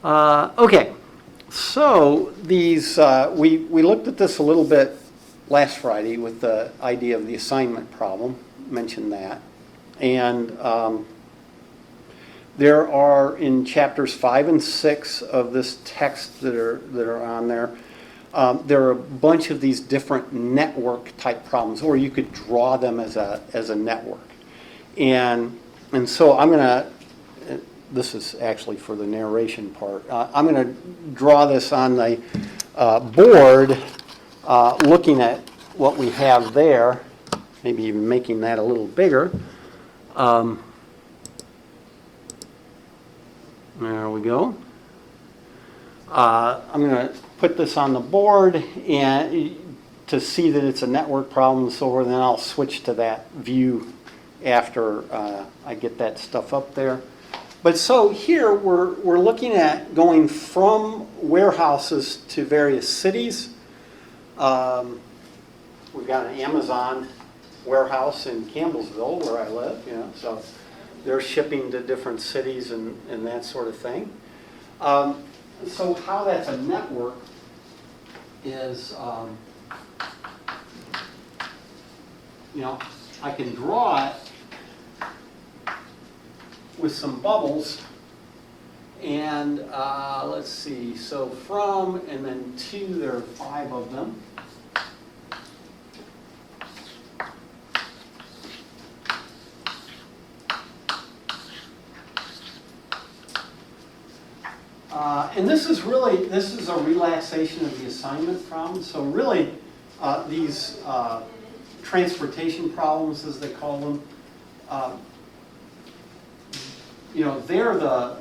Okay, so these, we looked at this a little bit last Friday with the idea of the assignment problem, mentioned that. And there are in chapters 5 and 6 of this text that are on there, there are a bunch of these different network type problems, or you could draw them as a network. And so I'm going to, this is actually for the narration part, I'm going to draw this on the board, looking at what we have there, maybe even making that a little bigger. There we go. I'm going to put this on the board and to see that it's a network problem, so then I'll switch to that view after I get that stuff up there. But so here we're looking at going from warehouses to various cities. We've got an Amazon warehouse in Campbellsville where I live, so they're shipping to different cities and that sort of thing. So how that's a network is, I can draw it with some bubbles, and let's see, so from and then to, there are 5 of them. And this is a relaxation of the assignment problem. So really, these transportation problems, as they call them, they're the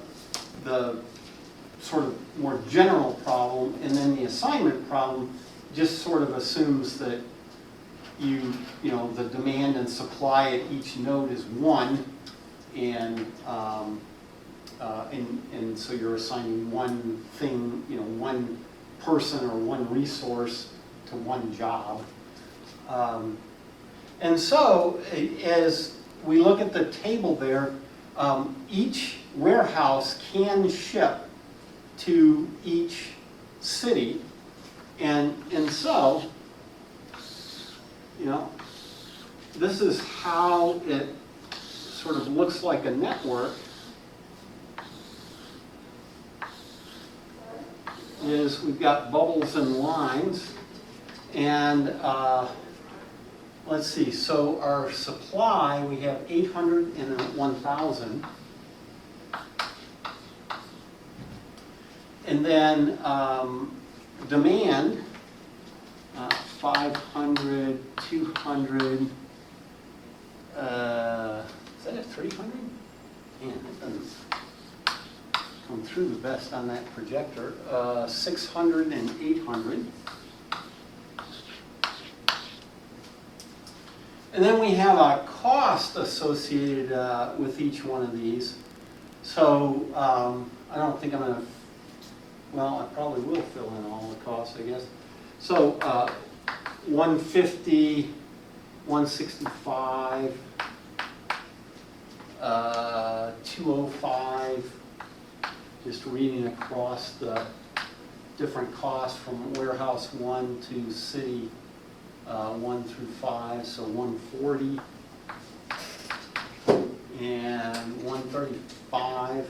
sort of more general problem, and then the assignment problem just sort of assumes that the demand and supply at each node is 1, and so you're assigning one thing, one person or one resource to one job. And so as we look at the table there, each warehouse can ship to each city. And so, this is how it sort of looks like a network. Is we've got bubbles and lines, and let's see, so our supply, we have 800 and 1,000. And then demand, 500, 200, is that a 300? Man, that doesn't come through the best on that projector. 600 and 800. And then we have a cost associated with each one of these. So I don't think I'm going to, well, I probably will fill in all the costs, I guess. So 150, 165, 205, just reading across the different costs from warehouse 1 to city 1 through 5, so 140 and 135.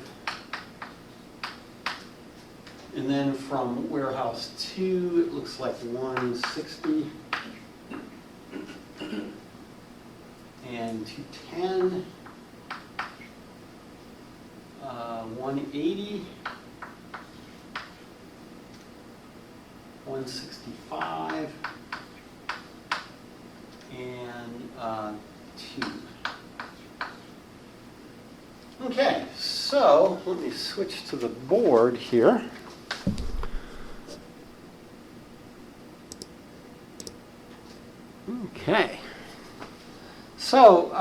And then from warehouse 2, it looks like 160 and 210, 180, 165, and 2. Okay, so let me switch to the board here. Okay, so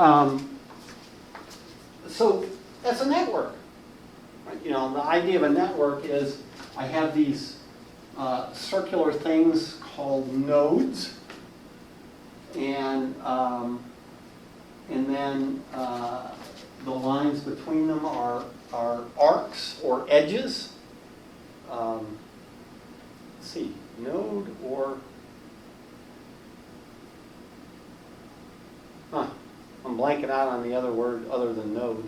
so that's a network. Right? The idea of a network is I have these circular things called nodes, and then the lines between them are arcs or edges, let's see, node or, I'm blanking out on the other word other than node.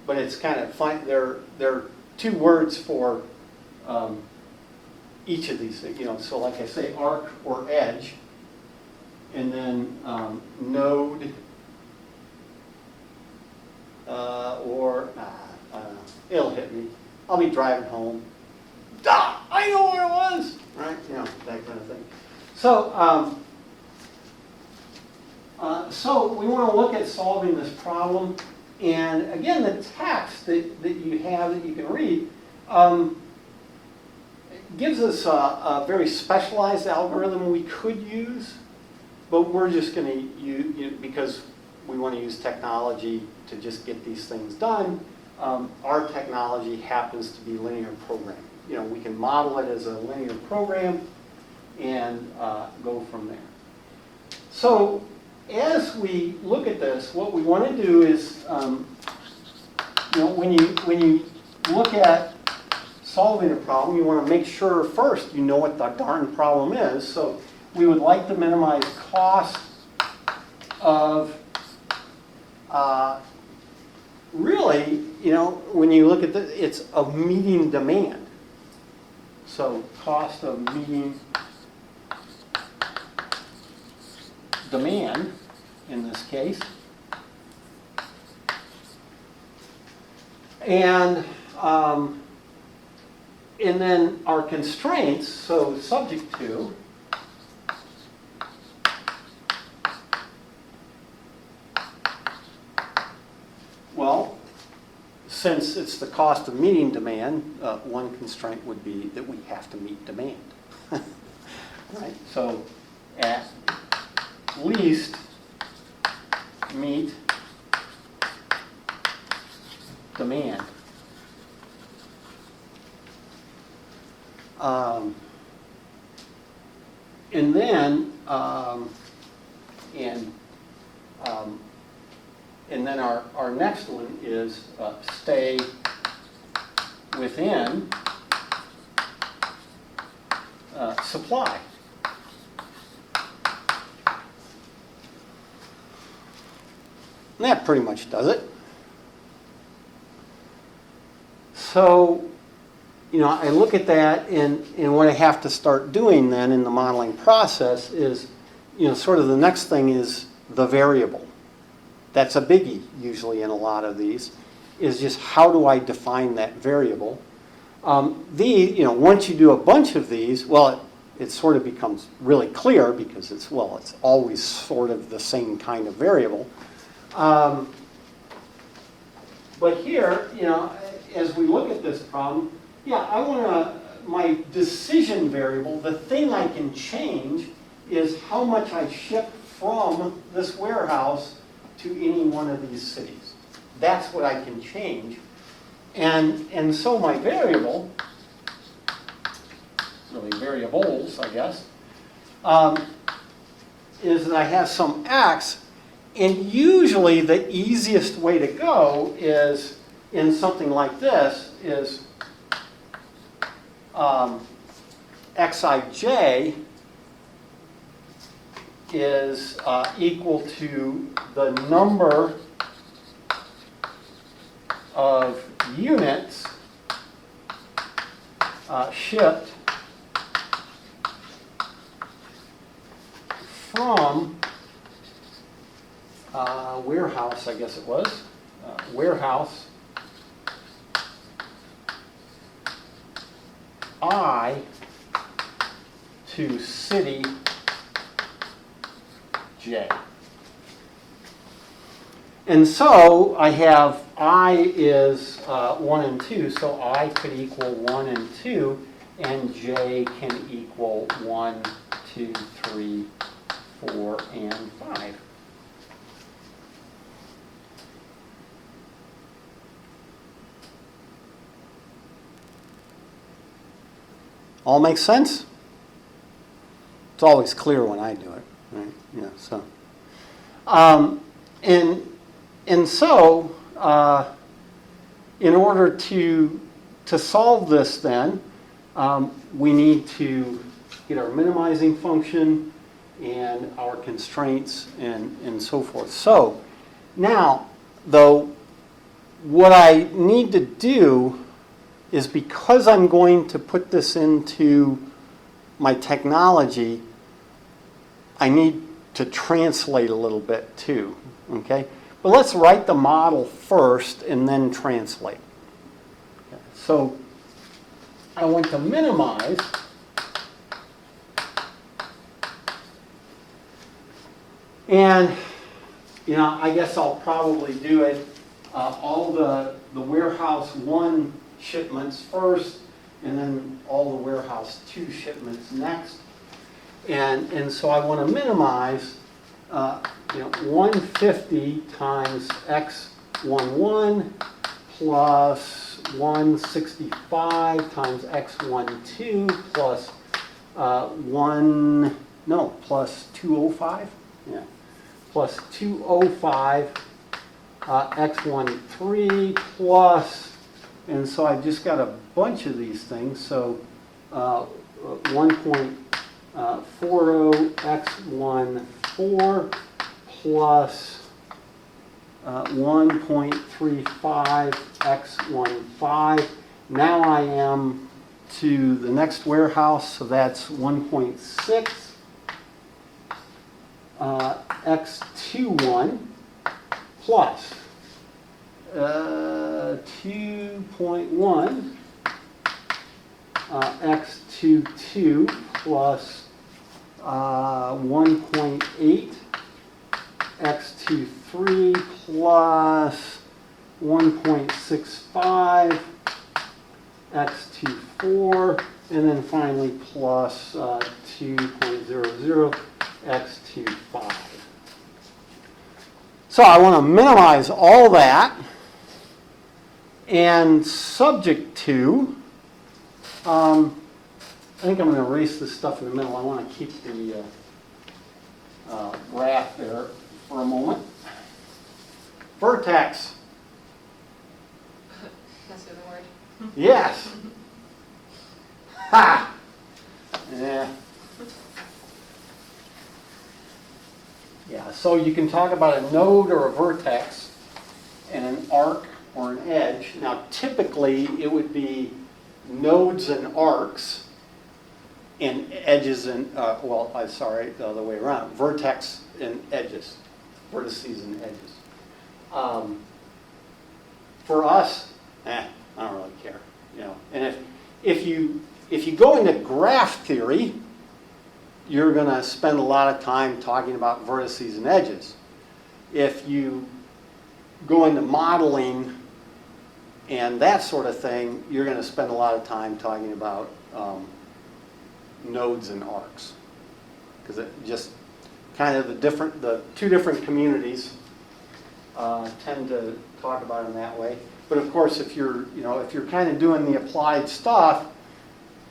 But it's kind of fun. There are two words for each of these things. So like I say, arc or edge, and then node or it'll hit me. I'll be driving home. I know where it was. Right? That kind of thing. So. So we want to look at solving this problem, and again, the text that you have that you can read gives us a very specialized algorithm we could use, but we're just going to use, because we want to use technology to just get these things done. Our technology happens to be linear programming. We can model it as a linear program and go from there. So as we look at this, what we want to do is, when you look at solving a problem, you want to make sure first you know what the darn problem is. So we would like to minimize cost of, really, when you look at this, it's of meeting demand. So cost of meeting demand in this case. And then our constraints, so subject to, well, since it's the cost of meeting demand, one constraint would be that we have to meet demand. Right? So at least meet demand. And then our next one is stay within supply. And that pretty much does it. So, I look at that, and what I have to start doing then in the modeling process is, sort of the next thing is the variable. That's a biggie usually in a lot of these, is just how do I define that variable? Once you do a bunch of these, well, it sort of becomes really clear because it's always sort of the same kind of variable. But here, as we look at this problem, I want my decision variable, the thing I can change is how much I ship from this warehouse to any one of these cities. That's what I can change. And so my variable, really variables, I guess, is that I have some x, and usually the easiest way to go is in something like this is xij is equal to the number of units shipped from warehouse, I guess it was, warehouse I to city J. And so I have I is 1 and 2, so I could equal 1 and 2, and J can equal 1, 2, 3, 4, and 5. All makes sense? It's always clear when I do it, right? So. And so, in order to to solve this then, we need to get our minimizing function and our constraints and so forth. So now, though, what I need to do is, because I'm going to put this into my technology, I need to translate a little bit too, okay? But let's write the model first and then translate. Okay. So I want to minimize and, you know, I guess I'll probably do it all the warehouse 1 shipments first, and then all the warehouse 2 shipments next. And so I want to minimize, 150 times x11 plus 165 times x12 plus plus 205, yeah, plus 205 x13 plus, and so I've just got a bunch of these things. So 1.40 x14 plus 1.35 x15. Now I am to the next warehouse, so that's 1.6 x21 plus 2.1 x22 plus 1.8 x23 plus 1.65 x24, and then finally plus 2.00 x25. So I want to minimize all that, and subject to, I think I'm going to erase this stuff in the middle. I want to keep the graph there for a moment. Vertex. That's the word. Yes. Ha! Yeah. Yeah, so you can talk about a node or a vertex and an arc or an edge. Now, typically, it would be nodes and arcs and edges and, the other way around. Vertex and edges, vertices and edges. For us, I don't really care, you know. And if you go into graph theory, you're going to spend a lot of time talking about vertices and edges. If you go into modeling and that sort of thing, you're going to spend a lot of time talking about nodes and arcs, because it just kind of the two different communities tend to talk about it in that way. But of course, if you're kind of doing the applied stuff,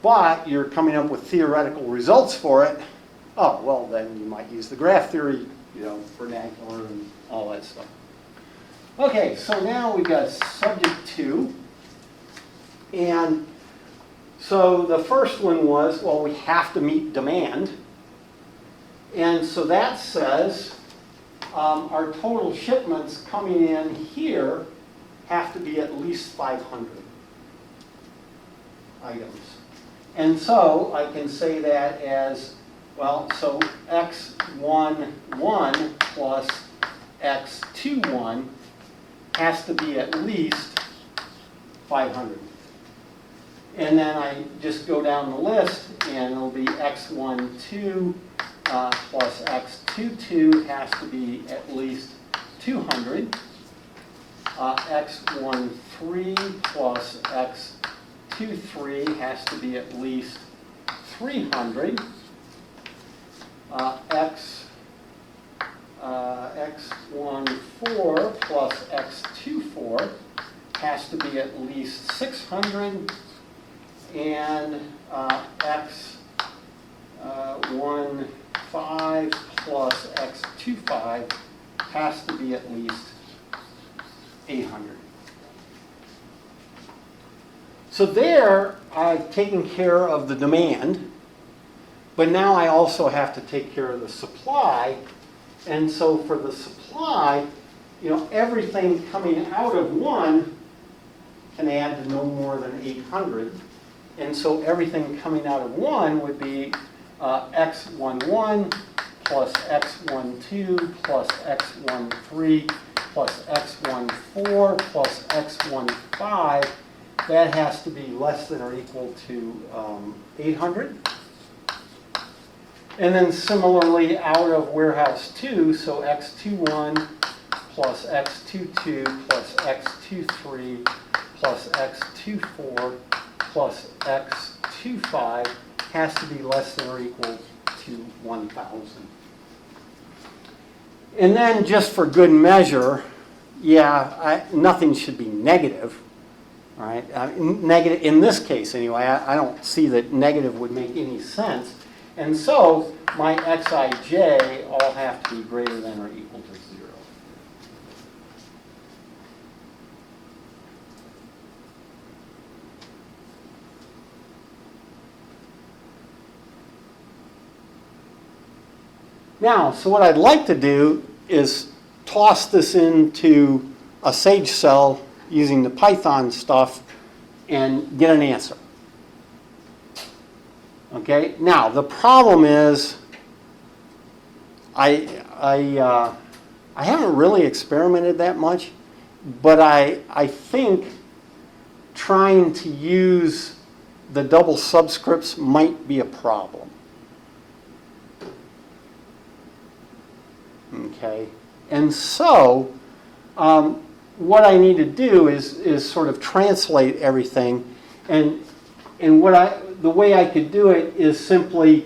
but you're coming up with theoretical results for it, oh, well, then you might use the graph theory, vernacular and all that stuff. Okay, so now we've got subject to. And so the first one was, well, we have to meet demand. And so that says our total shipments coming in here have to be at least 500 items. And so I can say that as, well, so x11 plus x21 has to be at least 500. And then I just go down the list, and it'll be x12 plus x22 has to be at least 200. x13 plus x23 has to be at least 300. x14 plus x24 has to be at least 600, and x15 plus x25 has to be at least 800. So there, I've taken care of the demand, but now I also have to take care of the supply. And so for the supply, everything coming out of 1 can add to no more than 800. And so everything coming out of 1 would be x11 plus x12 plus x13 plus x14 plus x15. That has to be less than or equal to 800. And then similarly out of warehouse 2, so x21 plus x22 plus x23 plus x24 plus x25 has to be less than or equal to 1,000. And then just for good measure, nothing should be negative, right? Negative in this case anyway. I don't see that negative would make any sense. And so my xij all have to be greater than or equal to 0. Now, so what I'd like to do is toss this into a Sage cell using the Python stuff and get an answer. Okay, now the problem is I haven't really experimented that much, but I think trying to use the double subscripts might be a problem. Okay, and so what I need to do is sort of translate everything, and the way I could do it is simply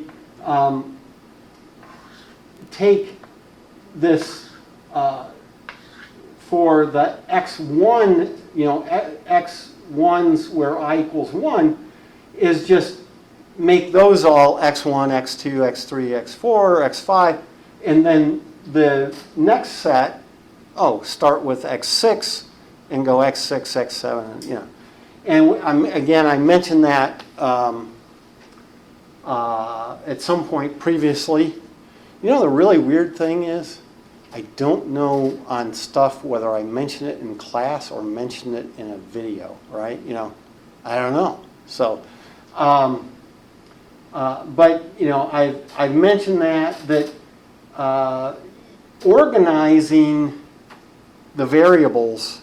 take this for the x1, x1s where I equals 1, is just make those all x1, x2, x3, x4, x5, and then the next set, start with x6 and go x6, x7, And again, I mentioned that at some point previously. The really weird thing is, I don't know on stuff whether I mention it in class or mention it in a video, right? I don't know. So, but I've mentioned that organizing the variables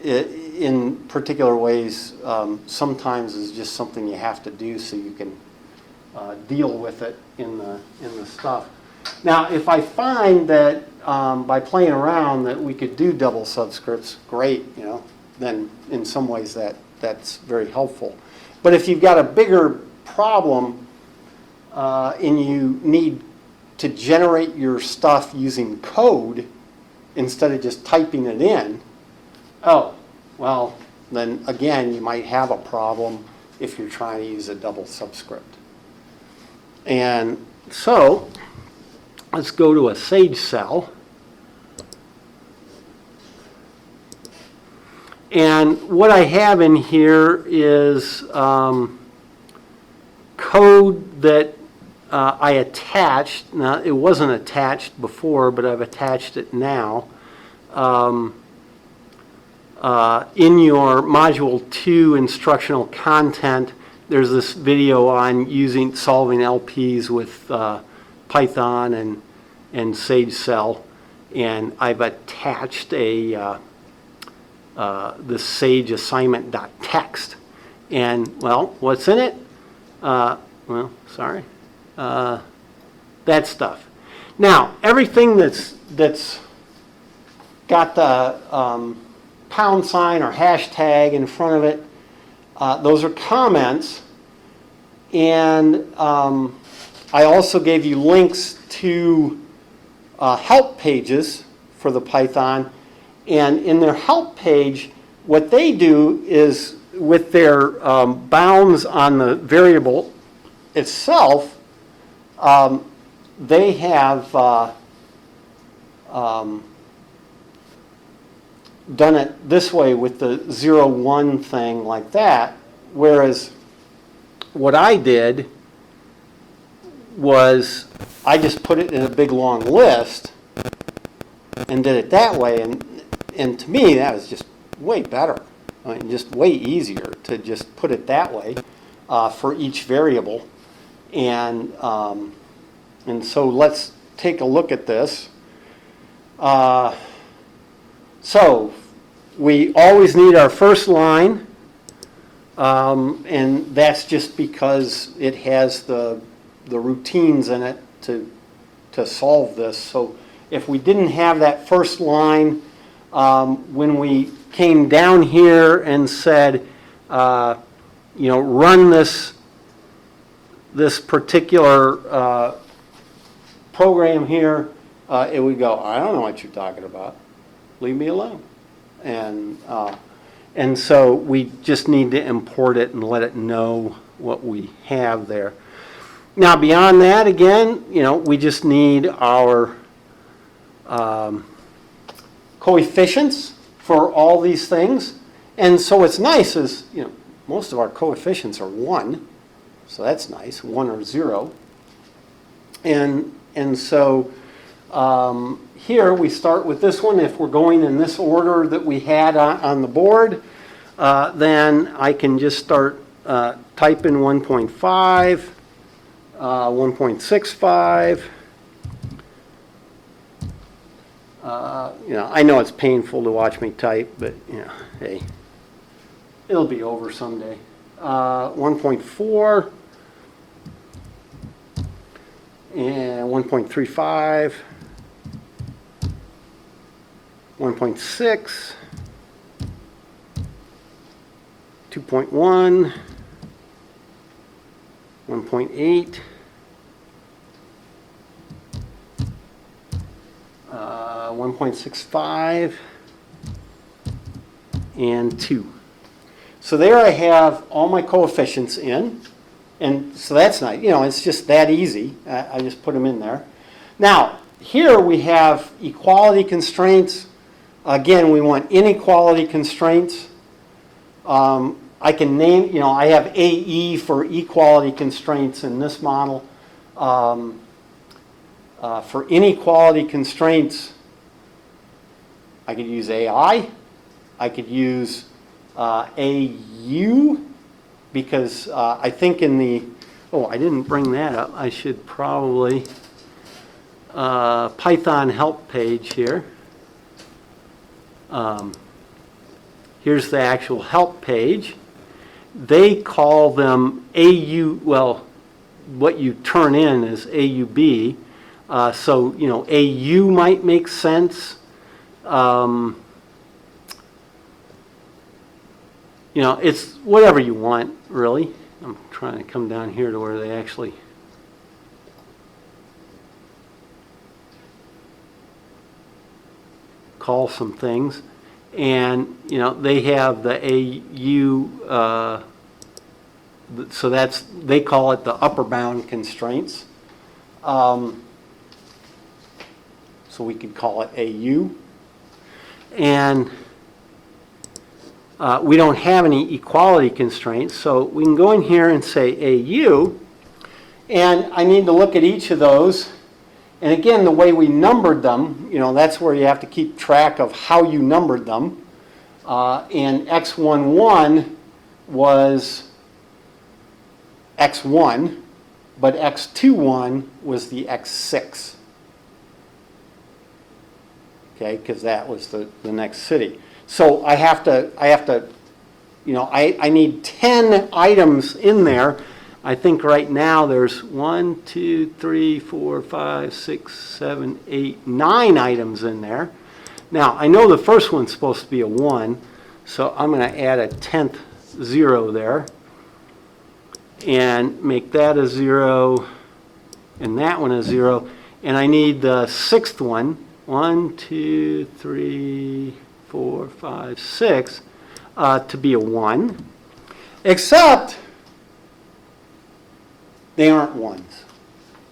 in particular ways sometimes is just something you have to do so you can deal with it in the stuff. Now, if I find that by playing around that we could do double subscripts, great, then in some ways that's very helpful. But if you've got a bigger problem and you need to generate your stuff using code instead of just typing it in, then again, you might have a problem if you're trying to use a double subscript. And so, let's go to a Sage cell. And what I have in here is code that I attached. Now, it wasn't attached before, but I've attached it now. In your Module 2 instructional content, there's this video on solving LPs with Python and Sage Cell, and I've attached the Sage assignment.txt. And, what's in it? That stuff. Now, everything that's got the pound sign or hashtag in front of it, those are comments. And I also gave you links to help pages for the Python. And in their help page, what they do is with their bounds on the variable itself, they have done it this way with the 0, 1 thing like that, Whereas what I did was I just put it in a big long list and did it that way, and to me that was just way better. I mean, just way easier to just put it that way for each variable. And so let's take a look at this. So we always need our first line, and that's just because it has the routines in it to solve this. So if we didn't have that first line, when we came down here and said, run this particular program here, it would go, I don't know what you're talking about. Leave me alone. And so we just need to import it and let it know what we have there. Now beyond that, again, we just need our coefficients for all these things. And so what's nice is, most of our coefficients are 1. So that's nice, 1 or 0. And so here we start with this one. If we're going in this order that we had on the board, then I can just start typing 1.5, 1.65. I know it's painful to watch me type, but hey, it'll be over someday. 1.4 and 1.35, 1.6, 2.1, 1.8, 1.65, and 2. So there I have all my coefficients in, and so that's nice. It's just that easy. I just put them in there. Now, here we have equality constraints. Again, we want inequality constraints. I can name, I have AE for equality constraints in this model. For inequality constraints, I could use AI. I could use AU, because I think in the, I didn't bring that up. I should probably, Python help page here. Here's the actual help page. They call them AU, well, what you turn in is AUB. So, AU might make sense. It's whatever you want, really. I'm trying to come down here to where they actually call some things. And, they have the AU, so they call it the upper bound constraints. So we could call it AU. And we don't have any equality constraints, so we can go in here and say AU, and I need to look at each of those. And again, the way we numbered them, that's where you have to keep track of how you numbered them. And X11 was X1, but X21 was the X6. Okay, because that was the next city. So I have to, I need 10 items in there. I think right now there's 1, 2, 3, 4, 5, 6, 7, 8, 9 items in there. Now, I know the first one's supposed to be a 1, so I'm going to add a 10th 0 there and make that a 0 and that one a 0. And I need the 6th one, 1, 2, 3, 4, 5, 6, to be a 1, except they aren't 1s,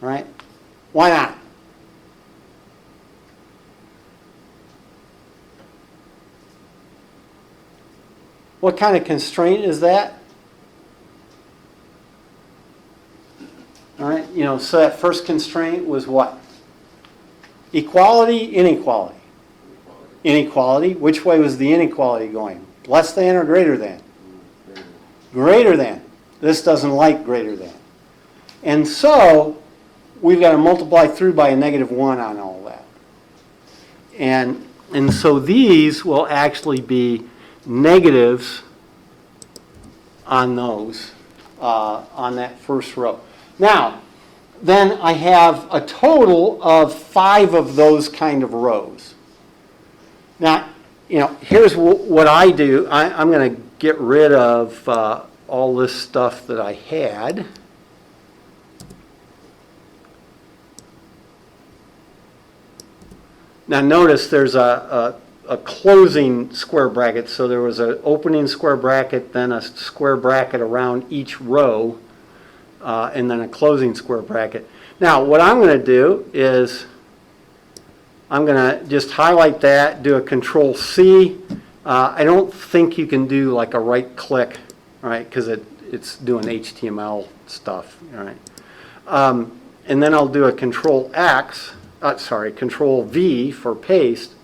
right? Why not? What kind of constraint is that? All right, so that first constraint was what? Equality, inequality. Inequality, which way was the inequality going? Less than or greater than? Greater than. This doesn't like greater than. And so we've got to multiply through by a -1 on all that. And so these will actually be negatives on those, on that first row. Now, then I have a total of 5 of those kind of rows. Now, here's what I do. I'm going to get rid of all this stuff that I had. Now notice there's a closing square bracket. So there was an opening square bracket, then a square bracket around each row, and then a closing square bracket. Now what I'm going to do is I'm going to just highlight that, do a Control C. I don't think you can do like a right click, right, because it's doing HTML stuff, all right. And then I'll do a Control V for paste.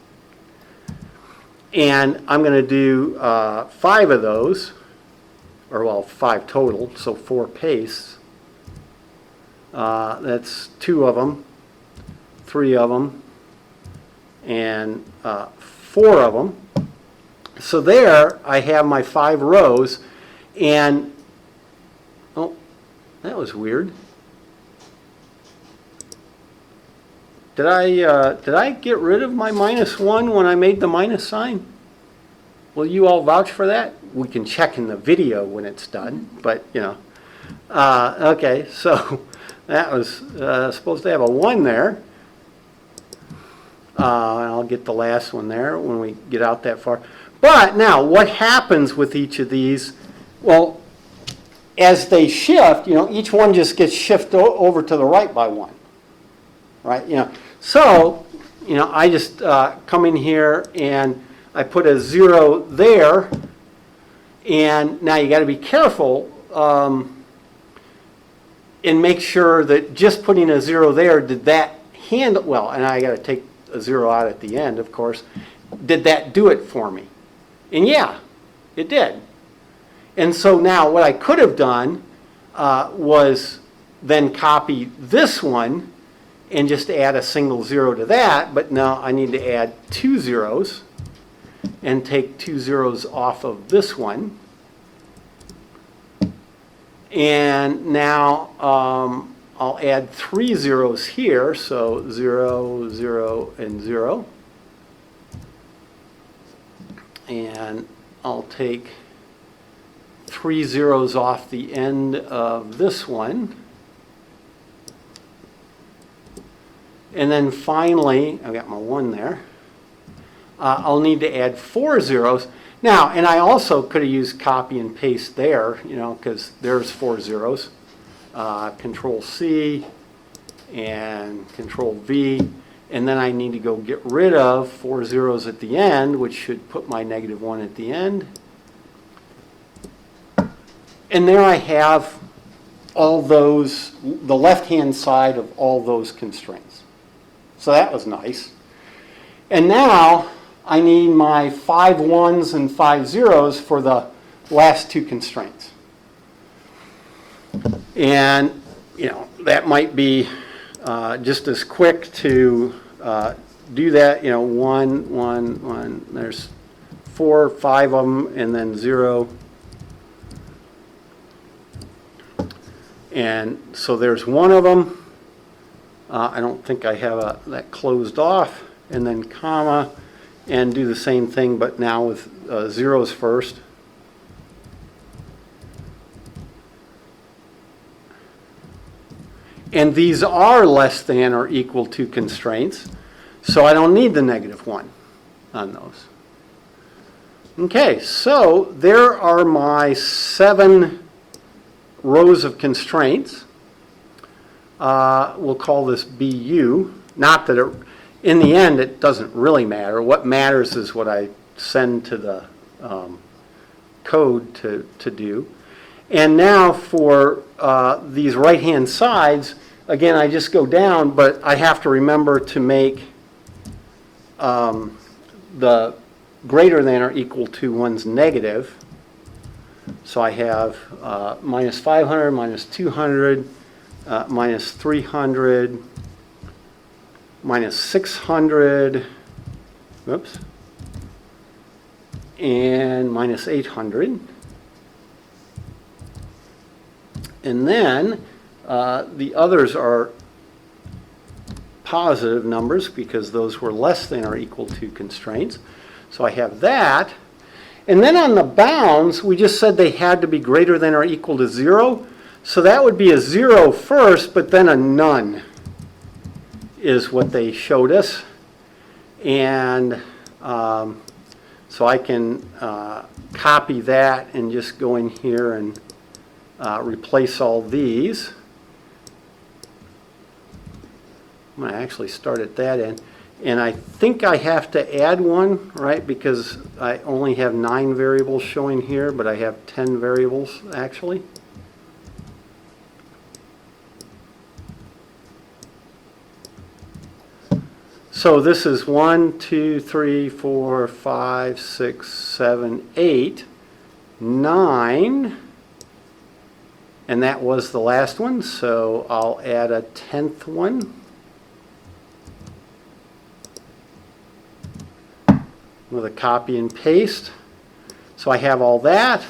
And I'm going to do 5 of those, or well, 5 total, so 4 pastes. That's 2 of them, 3 of them, and 4 of them. So there I have my 5 rows, and oh, that was weird. Did I get rid of my -1 when I made the minus sign? Will you all vouch for that? We can check in the video when it's done, but okay, so that was supposed to have a 1 there. And I'll get the last one there when we get out that far. But now, what happens with each of these? Well, as they shift, each one just gets shifted over to the right by 1, right? So, I just come in here and I put a 0 there, and now you got to be careful and make sure that just putting a 0 there, did that handle, well, and I got to take a 0 out at the end, of course, did that do it for me? And yeah, it did. And so now what I could have done was then copy this one and just add a single 0 to that, but now I need to add 2 zeros and take 2 zeros off of this one. And now I'll add 3 zeros here, so 0, 0, and 0. And I'll take 3 zeros off the end of this one. And then finally, I've got my 1 there. I'll need to add 4 zeros. Now, and I also could have used copy and paste there, because there's 4 zeros. Control C and Control V. And then I need to go get rid of 4 zeros at the end, which should put my -1 at the end. And there I have all those, the left-hand side of all those constraints. So that was nice. And now I need my 5 1s and 5 zeros for the last 2 constraints. And, that might be just as quick to do that, 1, 1, 1. There's 4, 5 of them, and then 0. And so there's 1 of them. I don't think I have that closed off, and then comma, and do the same thing, but now with zeros first. And these are less than or equal to constraints, so I don't need the -1 on those. Okay, so there are my 7 rows of constraints. We'll call this BU. Not that in the end it doesn't really matter. What matters is what I send to the code to do. And now for these right-hand sides, again, I just go down, but I have to remember to make the greater than or equal to ones negative. So I have minus 500, minus 200, minus 300, minus 600, whoops, and minus 800. And then the others are positive numbers because those were less than or equal to constraints. So I have that. And then on the bounds, we just said they had to be greater than or equal to 0. So that would be a 0 first, but then a none is what they showed us. And so I can copy that and just go in here and replace all these. I'm going to actually start at that end. And I think I have to add one, right, because I only have 9 variables showing here, but I have 10 variables actually. So this is 1, 2, 3, 4, 5, 6, 7, 8, 9. And that was the last one, so I'll add a 10th one. With a copy and paste. So I have all that.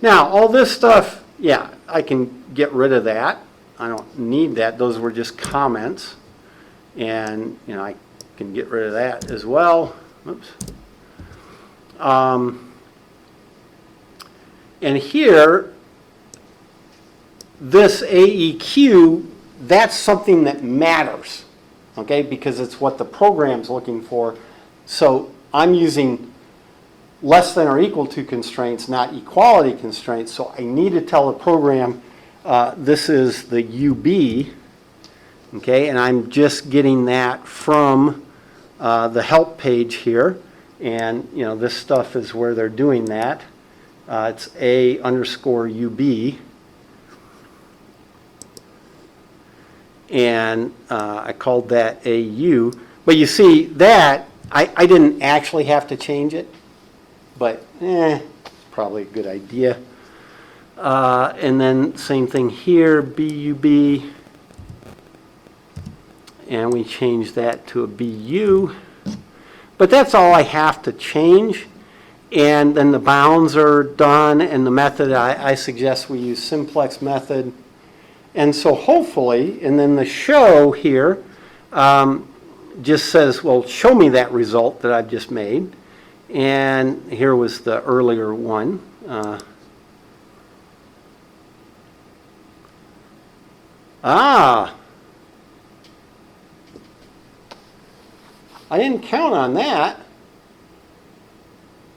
Now, all this stuff, yeah, I can get rid of that. I don't need that. Those were just comments. And, you know, I can get rid of that as well. Oops. And here, this AEQ, that's something that matters, okay, because it's what the program's looking for. So I'm using less than or equal to constraints, not equality constraints. So I need to tell the program this is the UB, okay, and I'm just getting that from the help page here. And, you know, this stuff is where they're doing that. It's A_UB. And I called that AU. But you see that, I didn't actually have to change it, but it's probably a good idea. And then same thing here, BUB. And we change that to a BU. But that's all I have to change. And then the bounds are done, and the method, I suggest we use simplex method. And so hopefully, and then the show here just says, well, show me that result that I've just made. And here was the earlier one. I didn't count on that.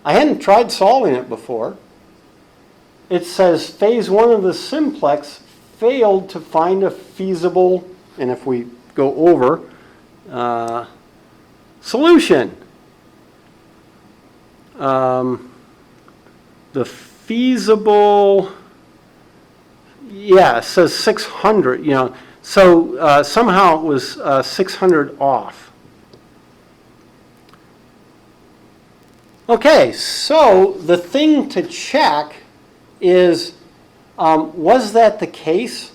I hadn't tried solving it before. It says phase 1 of the simplex failed to find a feasible, and if we go over, solution. The feasible, yeah, it says 600, you know, so somehow it was 600 off. Okay, so the thing to check is, was that the case?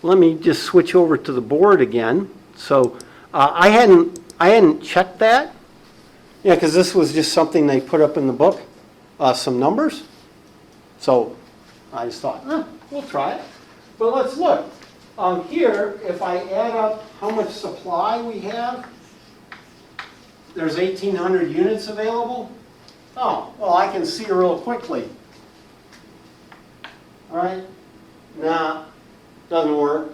Let me just switch over to the board again. So I hadn't checked that. Yeah, because this was just something they put up in the book, some numbers. So I just thought, we'll try it. But let's look. Here, if I add up how much supply we have, there's 1,800 units available. Oh, well, I can see real quickly. All right? Nah, doesn't work.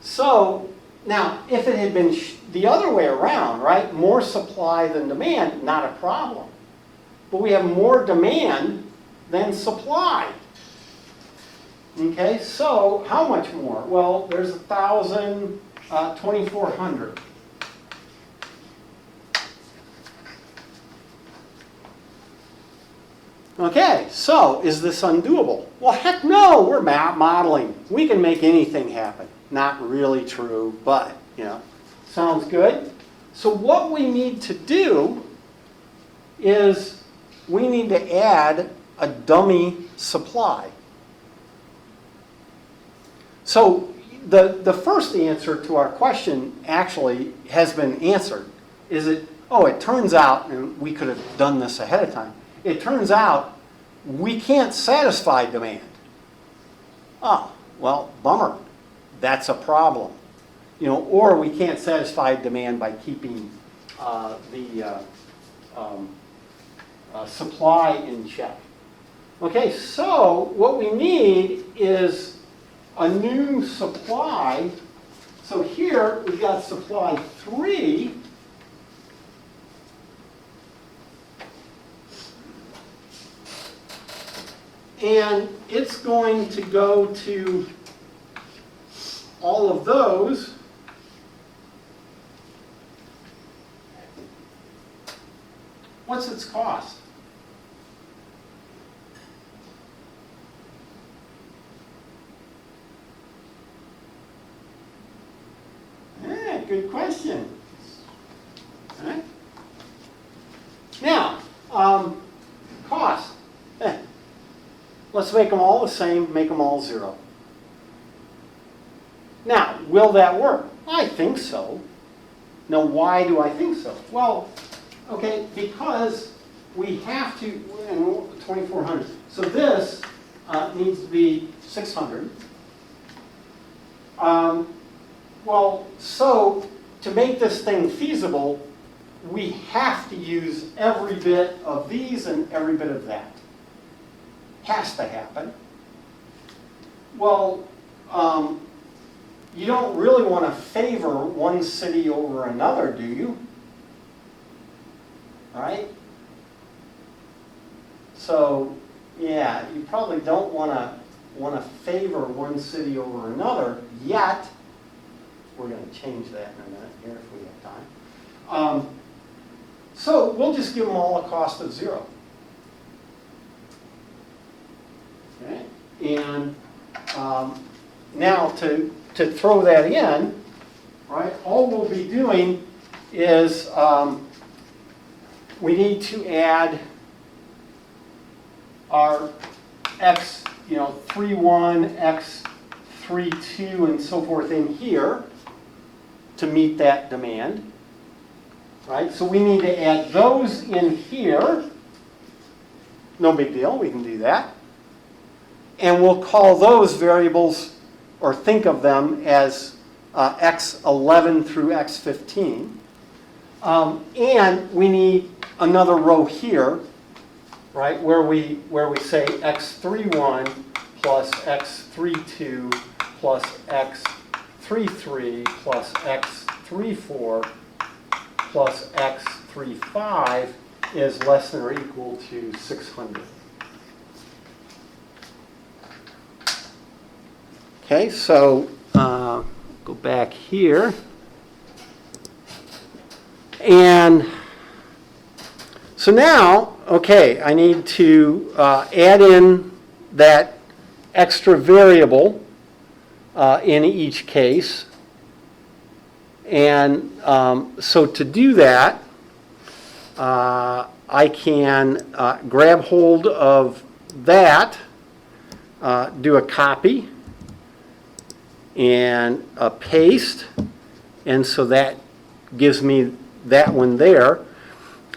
So, now, if it had been the other way around, right, more supply than demand, not a problem. But we have more demand than supply. Okay, so how much more? Well, there's 1,000, 2,400. Okay, so is this undoable? Well, heck no, we're modeling. We can make anything happen. Not really true, but, sounds good. So what we need to do is we need to add a dummy supply. So the first answer to our question actually has been answered. Is it, it turns out, and we could have done this ahead of time, it turns out we can't satisfy demand. Oh, well, bummer. That's a problem. Or we can't satisfy demand by keeping the supply in check. Okay, so what we need is a new supply. So here we've got supply 3. And it's going to go to all of those. What's its cost? Yeah, good question. All right. Now, cost. Let's make them all the same, make them all 0. Now, will that work? I think so. Now, why do I think so? Well, okay, because we have to, 2,400. So this needs to be 600. Well, so to make this thing feasible, we have to use every bit of these and every bit of that. Has to happen. Well, you don't really want to favor one city over another, do you? Right? So, yeah, you probably don't want to favor one city over another yet. We're going to change that in a minute here if we have time. So we'll just give them all a cost of 0. Okay. And now to throw that in, right, all we'll be doing is we need to add our x, 3.1, x 3.2, and so forth in here to meet that demand. Right? So we need to add those in here. No big deal, we can do that. And we'll call those variables, or think of them as x11 through x15. And we need another row here, right, where we say x31 plus x32 plus x33 plus x34 plus x35 is less than or equal to 600. Okay, so go back here. And so now, okay, I need to add in that extra variable in each case. And so to do that, I can grab hold of that, do a copy, and a paste, and so that gives me that one there.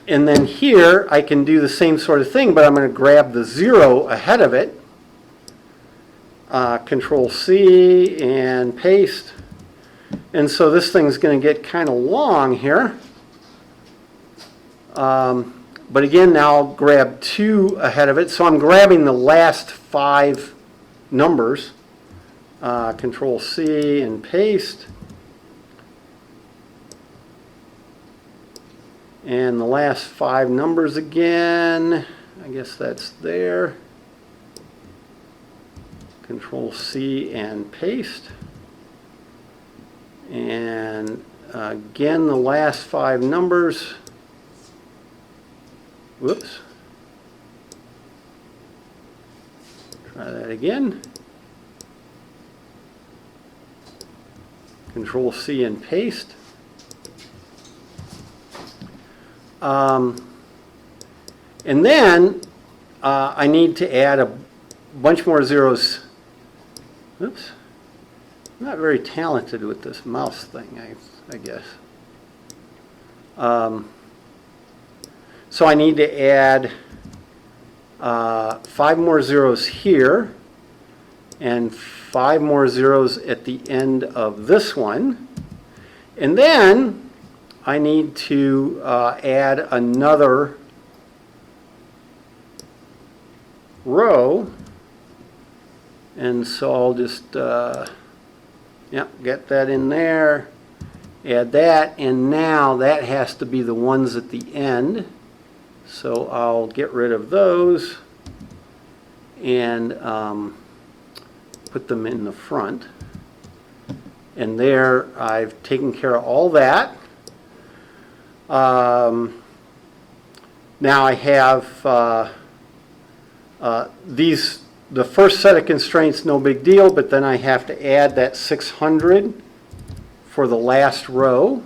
And then here I can do the same sort of thing, but I'm going to grab the 0 ahead of it, Control C and paste. And so this thing's going to get kind of long here. But again, now I'll grab 2 ahead of it. So I'm grabbing the last 5 numbers. Control C and paste. And the last 5 numbers again. I guess that's there. Control C and paste. And again, the last 5 numbers. Whoops. Try that again. Control C and paste. And then I need to add a bunch more zeros. Oops. I'm not very talented with this mouse thing, I guess. So I need to add 5 more zeros here and 5 more zeros at the end of this one. And then I need to add another row. And so I'll just get that in there, add that, and now that has to be the ones at the end. So I'll get rid of those and put them in the front. And there I've taken care of all that. Now I have the first set of constraints, no big deal, but then I have to add that 600 for the last row.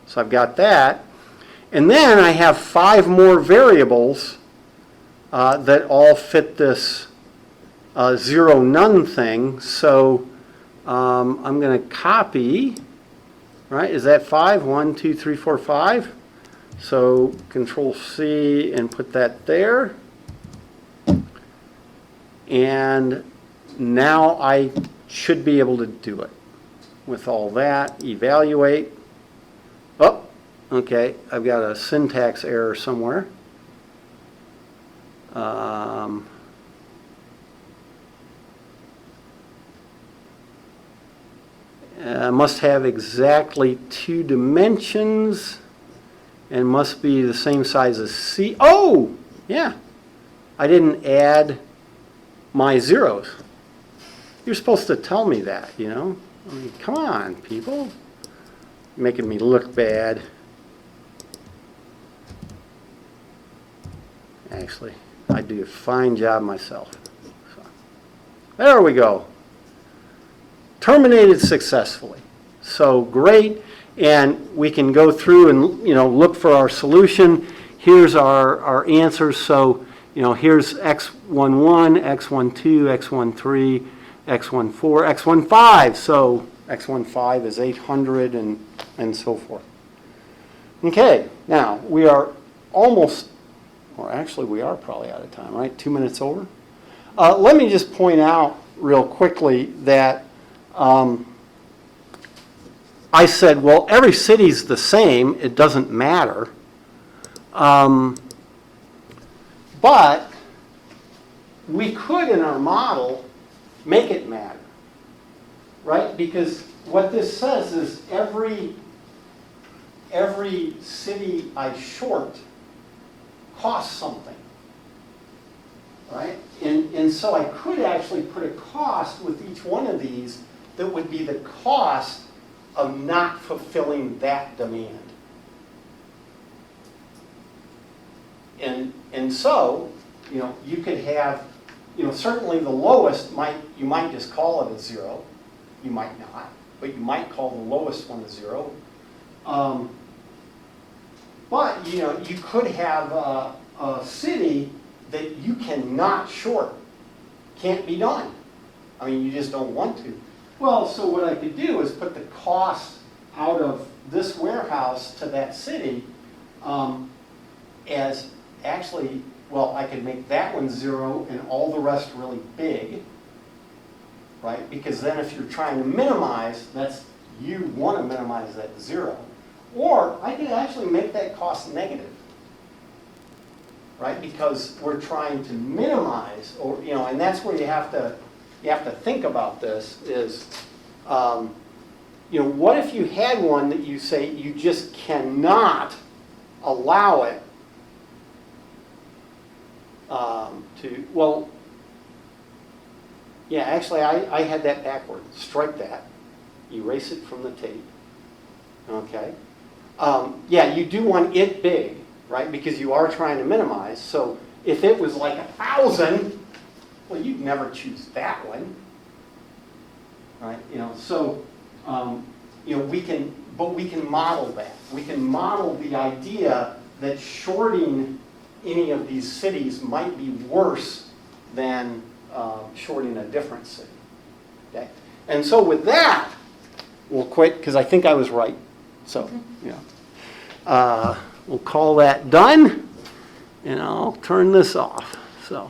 So I've got that. And then I have 5 more variables that all fit this 0, none thing. So I'm going to copy, right? Is that 5? 1, 2, 3, 4, 5. So Control C and put that there. And now I should be able to do it with all that. Evaluate. Oh, okay, I've got a syntax error somewhere. I must have exactly 2 dimensions and must be the same size as C. Oh, yeah, I didn't add my zeros. You're supposed to tell me that, you know. I mean, come on, people. You're making me look bad. Actually, I do a fine job myself. So, there we go. Terminated successfully. So great, and we can go through and look for our solution. Here's our answers. So here's x11, x12, x13, x14, x15. So x15 is 800 and so forth. Okay, now we are almost, or actually we are probably out of time, right? 2 minutes over. Let me just point out real quickly that I said, well, every city's the same. It doesn't matter. But we could, in our model, make it matter, right? Because what this says is every city I short costs something, right? And so I could actually put a cost with each one of these that would be the cost of not fulfilling that demand. And so, you could have, certainly the lowest you might just call it a 0. You might not, but you might call the lowest one a 0. But, you could have a city that you cannot short. Can't be done. I mean, you just don't want to. Well, so what I could do is put the cost out of this warehouse to that city as actually, well, I could make that one 0 and all the rest really big, right? Because then if you're trying to minimize, you want to minimize that 0. Or I could actually make that cost negative, right? Because we're trying to minimize, or and that's where you have to think about this is, what if you had one that you say you just cannot allow it actually I had that backward. Strike that. Erase it from the tape. Okay. You do want it big, right? Because you are trying to minimize. So if it was like 1,000, Well, you'd never choose that one, right? So, we can model that. We can model the idea that shorting any of these cities might be worse than shorting a different city. Okay? And so with that, we'll quit because I think I was right. So, we'll call that done, and I'll turn this off. So.